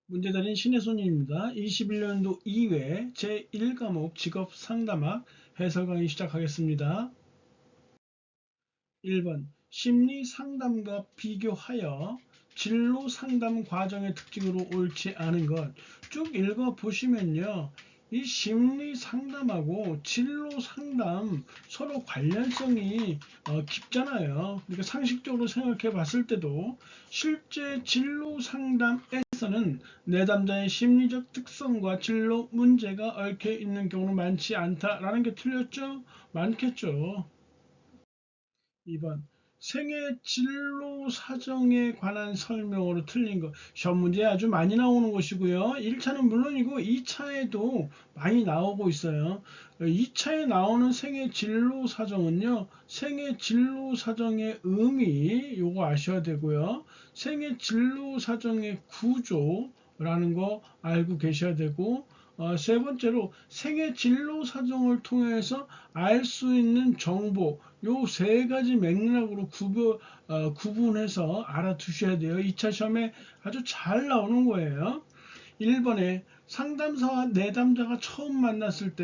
문제달인 신혜손입니다. 21년도 2회 제1과목 직업상담학 해설 강의 시작하겠습니다. 1번 심리상담과 비교하여 진로상담 과정의 특징으로 옳지 않은 것. 쭉 읽어보시면요. 이 심리상담하고 진로상담 서로 관련성이 깊잖아요. 그러니까 상식적으로 생각해 봤을 때도 실제 진로상담에서는 내담자의 심리적 특성과 진로 문제가 얽혀 있는 경우는 많지 않다라는 게 틀렸죠? 많겠죠. 2번 생애 진로 사정에 관한 설명으로 틀린 것. 시험 문제에 아주 많이 나오는 것이고요. 1차는 물론이고 2차에도 많이 나오고 있어요. 2차에 나오는 생애 진로 사정은요. 생애 진로 사정의 의미 요거 아셔야 되고요. 생애 진로 사정의 구조라는 거 알고 계셔야 되고 세 번째로 생애 진로 사정을 통해서 알 수 있는 정보 요 세 가지 맥락으로 구분해서 알아두셔야 돼요. 2차 시험에 아주 잘 나오는 거예요. 1번에 상담사와 내담자가 처음 만났을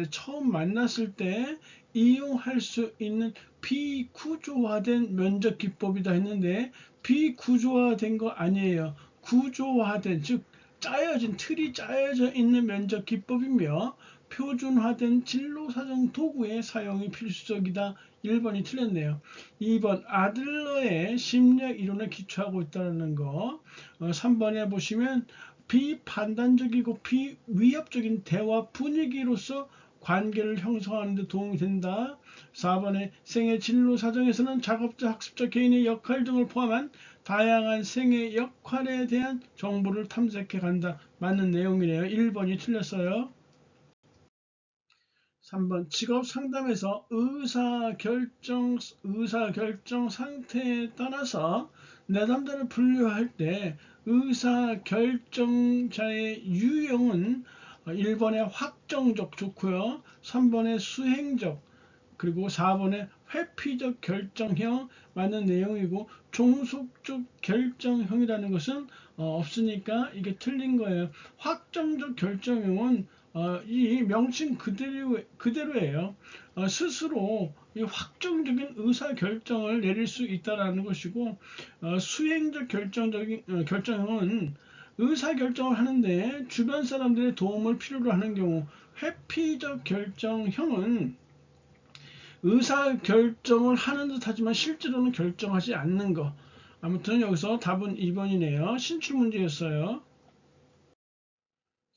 때 이용할 수 있는 비구조화된 면접 기법이다 했는데 비구조화된 거 아니에요. 구조화된, 즉 짜여진 틀이 짜여져 있는 면접 기법이며 표준화된 진로사정 도구의 사용이 필수적이다. 1번이 틀렸네요. 2번 아들러의 심리학 이론에 기초하고 있다는 거. 3번에 보시면 비판단적이고 비위협적인 대화 분위기로서 관계를 형성하는 데 도움이 된다. 4번에 생애 진로 사정에서는 작업자, 학습자, 개인의 역할 등을 포함한 다양한 생애 역할에 대한 정보를 탐색해 간다. 맞는 내용이네요. 1번이 틀렸어요. 3번 직업 상담에서 의사결정 상태에 따라서 내담자를 분류할 때 의사결정자의 유형은 1번에 확정적 좋고요. 3번에 수행적, 그리고 4번에 회피적 결정형 맞는 내용이고 종속적 결정형이라는 것은 없으니까 이게 틀린 거예요. 확정적 결정형은 이 명칭 그대로예요. 스스로 이 확정적인 의사 결정을 내릴 수 있다라는 것이고 수행적 결정형은 의사 결정을 하는데 주변 사람들의 도움을 필요로 하는 경우, 회피적 결정형은 의사 결정을 하는 듯 하지만 실제로는 결정하지 않는 거. 아무튼 여기서 답은 2번이네요. 신출 문제였어요.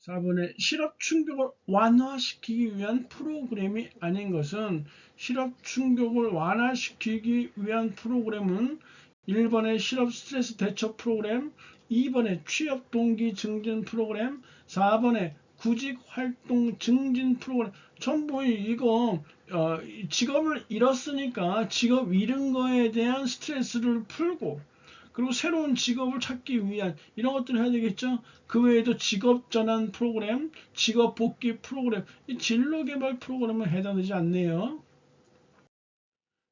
4번에 실업 충격을 완화시키기 위한 프로그램이 아닌 것은, 실업 충격을 완화시키기 위한 프로그램은 1번에 실업 스트레스 대처 프로그램, 2번에 취업 동기 증진 프로그램, 4번에 구직 활동 증진 프로그램. 전부 이거 직업을 잃었으니까 직업 잃은 거에 대한 스트레스를 풀고, 그리고 새로운 직업을 찾기 위한 이런 것들을 해야 되겠죠. 그 외에도 직업 전환 프로그램, 직업 복귀 프로그램, 이 진로 개발 프로그램은 해당되지 않네요.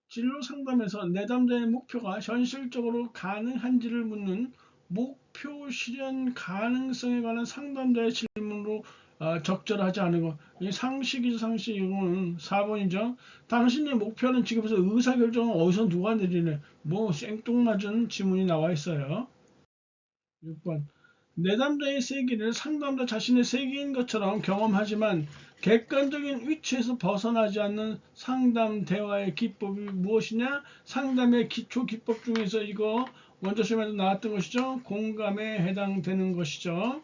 진로 상담에서 내담자의 목표가 현실적으로 가능한지를 묻는 목표 실현 가능성에 관한 상담자의 질문으로 적절하지 않은 것. 이 상식이죠, 상식. 이건 4번이죠. 당신의 목표는 지금에서 의사결정은 어디서 누가 내리네. 뭐 생뚱맞은 지문이 나와 있어요. 6번. 내담자의 세계를 상담자 자신의 세계인 것처럼 경험하지만 객관적인 위치에서 벗어나지 않는 상담 대화의 기법이 무엇이냐? 상담의 기초 기법 중에서 이거 먼저 시험에도 나왔던 것이죠. 공감에 해당되는 것이죠.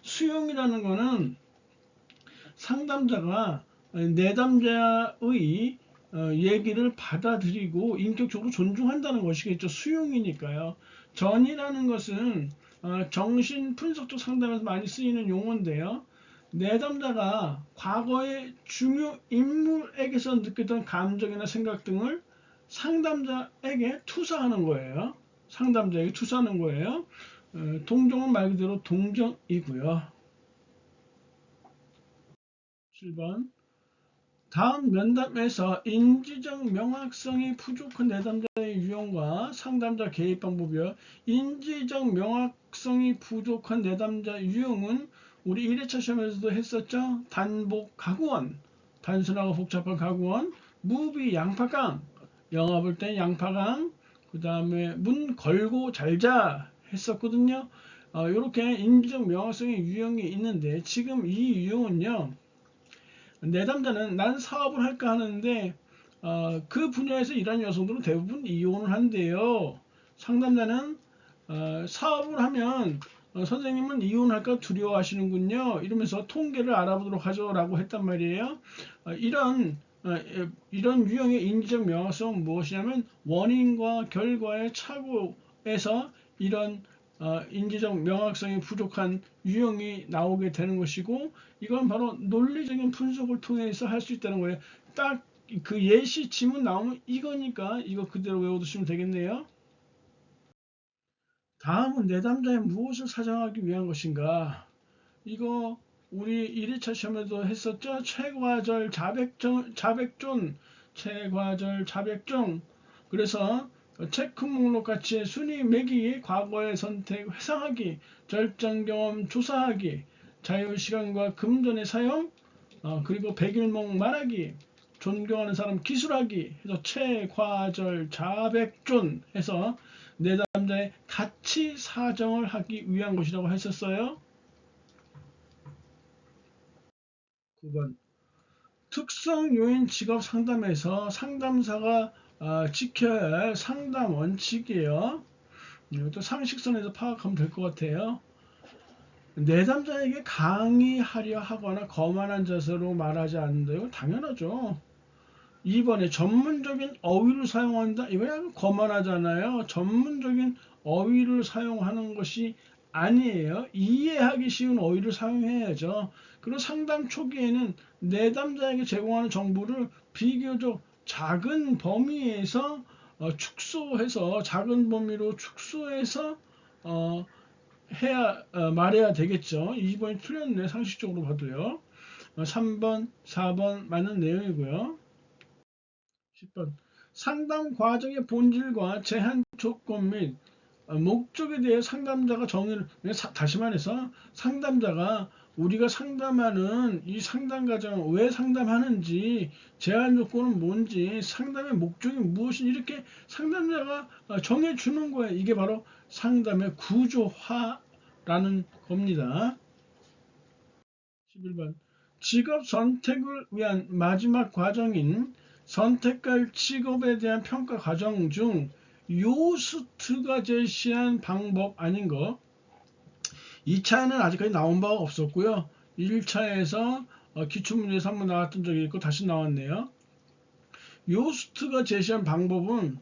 수용이라는 거는 상담자가 내담자의 얘기를 받아들이고 인격적으로 존중한다는 것이겠죠. 수용이니까요. 전이라는 것은 정신 분석적 상담에서 많이 쓰이는 용어인데요. 내담자가 과거의 중요 인물에게서 느꼈던 감정이나 생각 등을 상담자에게 투사하는 거예요. 상담자에게 투사하는 거예요. 동정은 말 그대로 동정이고요. 7번. 다음 면담에서 인지적 명확성이 부족한 내담자의 유형과 상담자 개입 방법이요. 인지적 명확성이 부족한 내담자 유형은 우리 1회차 시험에서도 했었죠. 단복 가구원, 단순하고 복잡한 가구원, 무비 양파강, 영화 볼 때 양파강, 그 다음에 문 걸고 잘자 했었거든요. 이렇게 인지적 명확성의 유형이 있는데 지금 이 유형은요. 내담자는 난 사업을 할까 하는데 그 분야에서 일하는 여성들은 대부분 이혼을 한대요. 상담자는 사업을 하면 선생님은 이혼할까 두려워하시는군요. 이러면서 통계를 알아보도록 하죠 라고 했단 말이에요. 이런 유형의 인지적 명확성은 무엇이냐면 원인과 결과의 착오에서 이런 인지적 명확성이 부족한 유형이 나오게 되는 것이고, 이건 바로 논리적인 분석을 통해서 할 수 있다는 거예요. 딱 그 예시 지문 나오면 이거니까 이거 그대로 외워두시면 되겠네요. 다음은 내담자의 무엇을 사정하기 위한 것인가? 이거 우리 1회차 시험에도 했었죠. 최과절 자백존, 최과절 자백존. 그래서 체크 목록 같이 순위 매기, 과거의 선택 회상하기, 절정 경험 조사하기, 자유시간과 금전의 사용, 그리고 백일목 말하기, 존경하는 사람 기술하기 해서 최과절 자백존 해서 내담자의 가치 사정을 하기 위한 것이라고 했었어요. 9번 특성 요인 직업 상담에서 상담사가 지켜야 할 상담 원칙이에요. 이것도 상식선에서 파악하면 될 것 같아요. 내담자에게 강의하려 하거나 거만한 자세로 말하지 않는다. 이거 당연하죠. 2번에 전문적인 어휘를 사용한다. 이거 약간 거만하잖아요. 전문적인 어휘를 사용하는 것이 아니에요. 이해하기 쉬운 어휘를 사용해야죠. 그리고 상담 초기에는 내담자에게 제공하는 정보를 비교적 작은 범위에서 축소해서 작은 범위로 축소해서 말해야 되겠죠. 2번이 틀렸네. 상식적으로 봐도요. 3번, 4번 맞는 내용이고요. 10번 상담 과정의 본질과 제한 조건 및 목적에 대해 상담자가 정의를 다시 말해서 상담자가 우리가 상담하는 이 상담 과정을 왜 상담하는지 제한 조건은 뭔지 상담의 목적이 무엇인지 이렇게 상담자가 정해주는 거예요. 이게 바로 상담의 구조화라는 겁니다. 11번 직업 선택을 위한 마지막 과정인 선택할 직업에 대한 평가 과정 중 요스트가 제시한 방법 아닌 것. 2차에는 아직까지 나온 바가 없었고요. 1차에서 기출문제에서 한번 나왔던 적이 있고 다시 나왔네요. 요스트가 제시한 방법은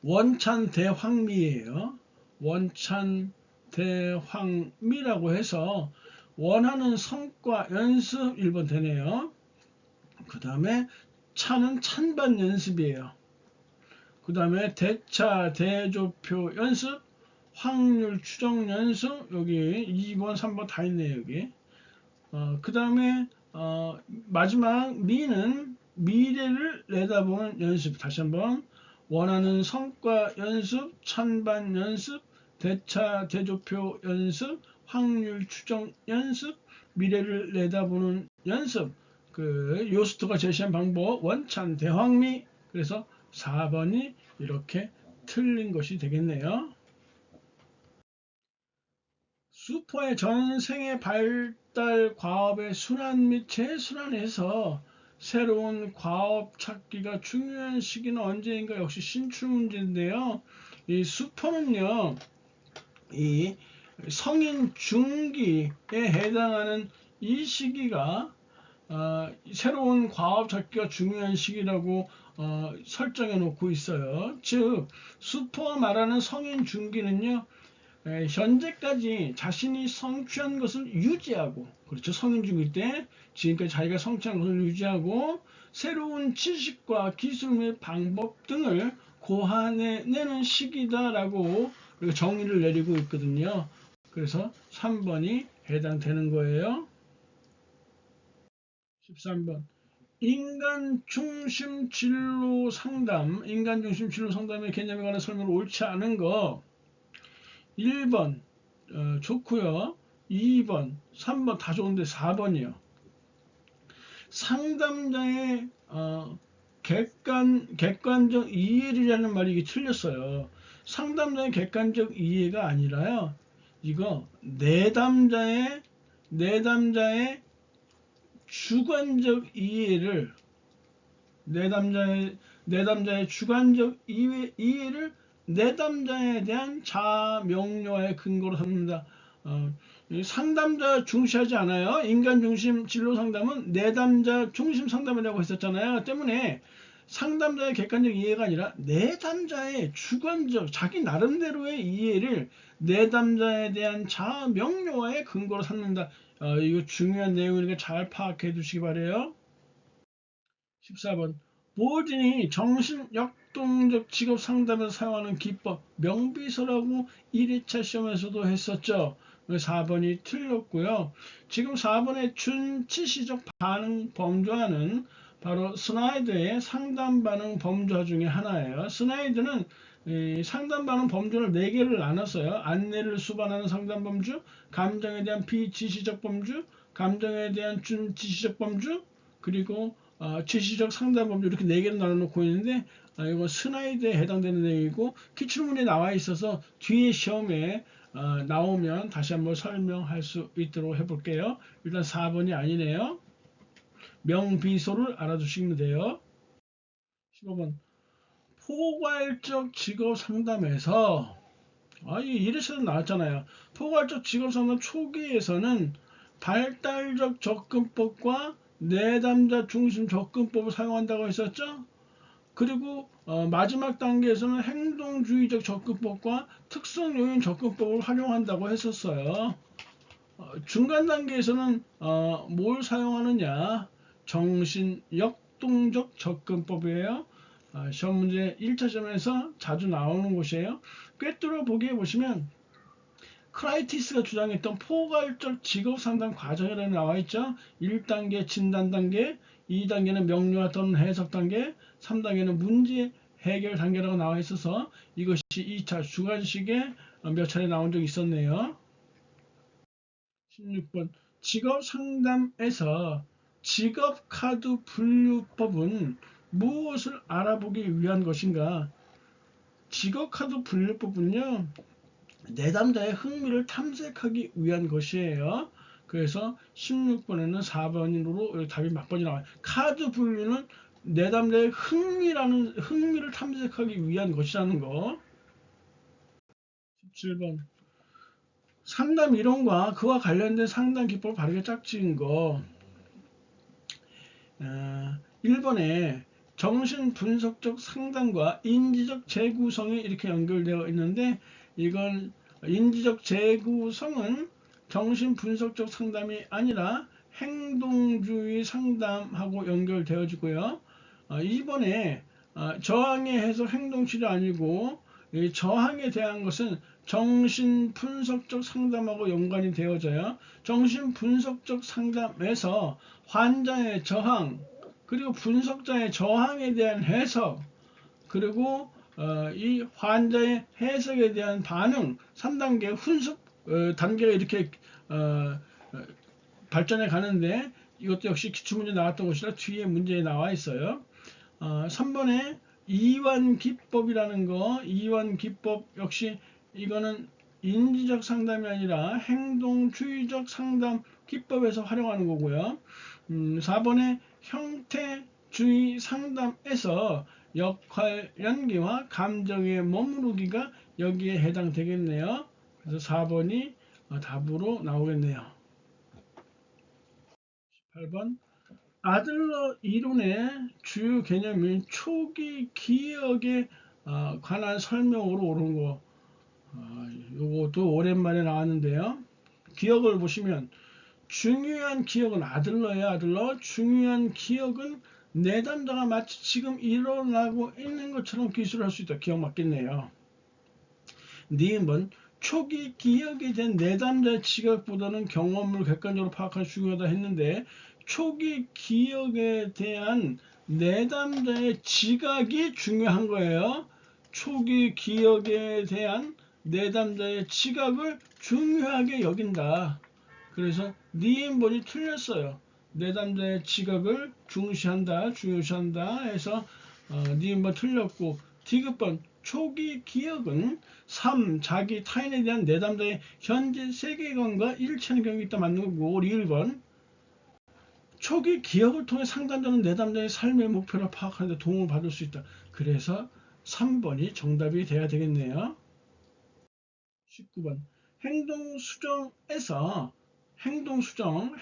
원찬 대황미예요. 원찬 대황미라고 해서 원하는 성과 연습 1번 되네요. 그 다음에 차는 찬반 연습이에요. 그 다음에 대차, 대조표 연습, 확률 추정 연습, 여기 2번, 3번 다 있네요, 여기. 그 다음에, 마지막 미는 미래를 내다보는 연습. 다시 한번. 원하는 성과 연습, 찬반 연습, 대차, 대조표 연습, 확률 추정 연습, 미래를 내다보는 연습. 그 요스트가 제시한 방법 원찬 대황미. 그래서 4번이 이렇게 틀린 것이 되겠네요. 슈퍼의 전생의 발달 과업의 순환 및 재순환에서 새로운 과업 찾기가 중요한 시기는 언제인가 역시 신출 문제인데요. 이 슈퍼는요, 이 성인 중기에 해당하는 이 시기가 새로운 과업 찾기가 중요한 시기라고 설정해 놓고 있어요. 즉 슈퍼가 말하는 성인 중기는요, 현재까지 자신이 성취한 것을 유지하고, 그렇죠, 성인 중기 때 지금까지 자기가 성취한 것을 유지하고 새로운 지식과 기술 및 방법 등을 고안해내는 시기다라고 정의를 내리고 있거든요. 그래서 3번이 해당되는 거예요. 13번 인간 중심 진로 상담, 인간 중심 진로 상담의 개념에 관한 설명을 옳지 않은 거 1번 좋고요. 2번, 3번 다 좋은데 4번이요. 상담자의 객관적 이해라는 말이 이게 틀렸어요. 상담자의 객관적 이해가 아니라요. 이거 내담자의 주관적 이해를 내담자의 주관적 이해를 내담자에 대한 자아 명료화의 근거로 삼는다. 상담자 중시하지 않아요. 인간 중심 진로 상담은 내담자 중심 상담이라고 했었잖아요. 때문에 상담자의 객관적 이해가 아니라 내담자의 주관적 자기 나름대로의 이해를 내담자에 대한 자아 명료화의 근거로 삼는다. 이거 중요한 내용이니까 잘 파악해 두시기 바래요. 14번 모든이 정신역동적 직업 상담에서 사용하는 기법 명비서라고 1회차 시험에서도 했었죠. 4번이 틀렸고요. 지금 4번의 준치시적 반응 범주화는 바로 스나이드의 상담 반응 범주화 중에 하나예요. 스나이드는 상담 반응 범주를 4개를 나눴어요. 안내를 수반하는 상담 범주, 감정에 대한 비지시적 범주, 감정에 대한 준지시적 범주, 그리고 지시적 상담 범주 이렇게 4개를 나눠놓고 있는데 이건 스나이드에 해당되는 내용이고 기출문에 나와 있어서 뒤에 시험에 나오면 다시 한번 설명할 수 있도록 해볼게요. 일단 4번이 아니네요. 명비소를 알아두시면 돼요. 15번 포괄적 직업 상담에서 이래서도 나왔잖아요. 포괄적 직업 상담 초기에서는 발달적 접근법과 내담자 중심 접근법을 사용한다고 했었죠. 그리고 마지막 단계에서는 행동주의적 접근법과 특성 요인 접근법을 활용한다고 했었어요. 중간 단계에서는 뭘 사용하느냐? 정신 역동적 접근법이에요. 시험 문제 1차 시험에서 자주 나오는 곳이에요. 꿰뚫어 보기에 보시면 크라이티스가 주장했던 포괄적 직업 상담 과정이라고 나와 있죠. 1단계 진단 단계, 2단계는 명료화 또는 해석 단계, 3단계는 문제 해결 단계라고 나와 있어서 이것이 2차 주관식에 몇 차례 나온 적이 있었네요. 16번 직업 상담에서 직업 카드 분류법은 무엇을 알아보기 위한 것인가? 직업 카드 분류법은요. 내담자의 흥미를 탐색하기 위한 것이에요. 그래서 16번에는 4번으로 답이 몇 번이 나와요. 카드 분류는 내담자의 흥미를 탐색하기 위한 것이라는 거. 17번 상담 이론과 그와 관련된 상담 기법을 바르게 짝지은 거. 1번에 정신분석적 상담과 인지적 재구성이 이렇게 연결되어 있는데 이건 인지적 재구성은 정신분석적 상담이 아니라 행동주의 상담하고 연결되어지고요. 2번에 저항에 해서 행동치료 아니고 저항에 대한 것은 정신분석적 상담하고 연관이 되어져요. 정신분석적 상담에서 환자의 저항, 그리고 분석자의 저항에 대한 해석, 그리고 이 환자의 해석에 대한 반응, 3단계 훈습 단계가 이렇게 발전해 가는데 이것도 역시 기출문제 나왔던 것이라 뒤에 문제에 나와 있어요. 3번에 이완기법이라는 거, 이완기법 역시 이거는 인지적 상담이 아니라 행동주의적 상담 기법에서 활용하는 거고요. 4번에 형태주의 상담에서 역할 연기와 감정의 머무르기가 여기에 해당되겠네요. 그래서 4번이 답으로 나오겠네요. 8번 아들러 이론의 주요 개념인 초기 기억에 관한 설명으로 옳은 거. 이것도 오랜만에 나왔는데요. 기억을 보시면 중요한 기억은 아들러예요. 아들러. 중요한 기억은 내담자가 마치 지금 일어나고 있는 것처럼 기술을 할 수 있다. 기억 맞겠네요. 니은 초기 기억에 대한 내담자의 지각보다는 경험을 객관적으로 파악할 수 중요하다 했는데 초기 기억에 대한 내담자의 지각이 중요한 거예요. 초기 기억에 대한 내담자의 지각을 중요하게 여긴다. 그래서 니은번이 틀렸어요. 내담자의 지각을 중시한다, 중요시한다 해서 니은번 틀렸고, 디귿번 초기 기억은 3. 자기 타인에 대한 내담자의 현재 세계관과 일치하는 경우가 있다 맞는 거고, 리을번 초기 기억을 통해 상담자는 내담자의 삶의 목표를 파악하는 데 도움을 받을 수 있다. 그래서 3번이 정답이 돼야 되겠네요. 19번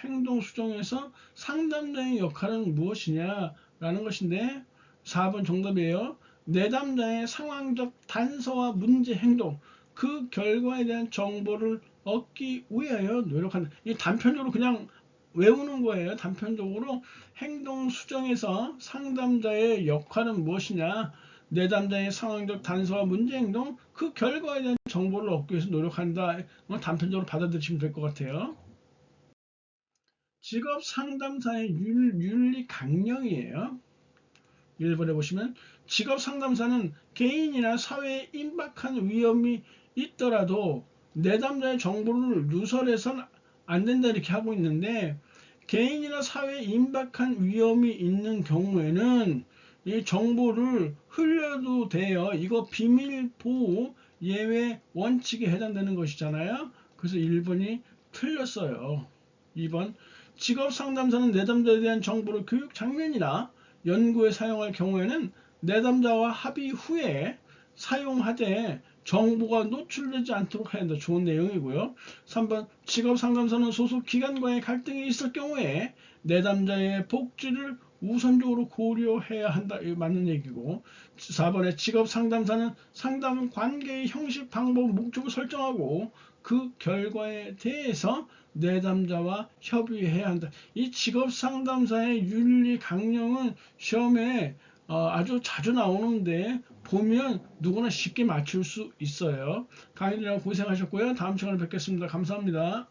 행동수정에서 상담자의 역할은 무엇이냐라는 것인데 4번 정답이에요. 내담자의 상황적 단서와 문제 행동, 그 결과에 대한 정보를 얻기 위하여 노력한다. 이 단편적으로 그냥 외우는 거예요. 단편적으로 행동수정에서 상담자의 역할은 무엇이냐, 내담자의 상황적 단서와 문제 행동, 그 결과에 대한 정보를 얻기 위해서 노력한다. 단편적으로 받아들이시면 될 것 같아요. 직업 상담사의 윤리 강령이에요. 1번에 보시면 직업 상담사는 개인이나 사회에 임박한 위험이 있더라도 내담자의 정보를 누설해서는 안 된다 이렇게 하고 있는데, 개인이나 사회에 임박한 위험이 있는 경우에는 이 정보를 흘려도 돼요. 이거 비밀보호 예외 원칙에 해당되는 것이잖아요. 그래서 1번이 틀렸어요. 2번 직업상담사는 내담자에 대한 정보를 교육 장면이나 연구에 사용할 경우에는 내담자와 합의 후에 사용하되 정보가 노출되지 않도록 해야 한다. 좋은 내용이고요. 3번 직업상담사는 소속 기관과의 갈등이 있을 경우에 내담자의 복지를 우선적으로 고려해야 한다. 이거 맞는 얘기고, 4번에 직업상담사는 상담 관계의 형식, 방법, 목적을 설정하고 그 결과에 대해서 내담자와 협의해야 한다. 이 직업상담사의 윤리 강령은 시험에 아주 자주 나오는데 보면 누구나 쉽게 맞출 수 있어요. 강의들이랑 고생하셨고요. 다음 시간에 뵙겠습니다. 감사합니다.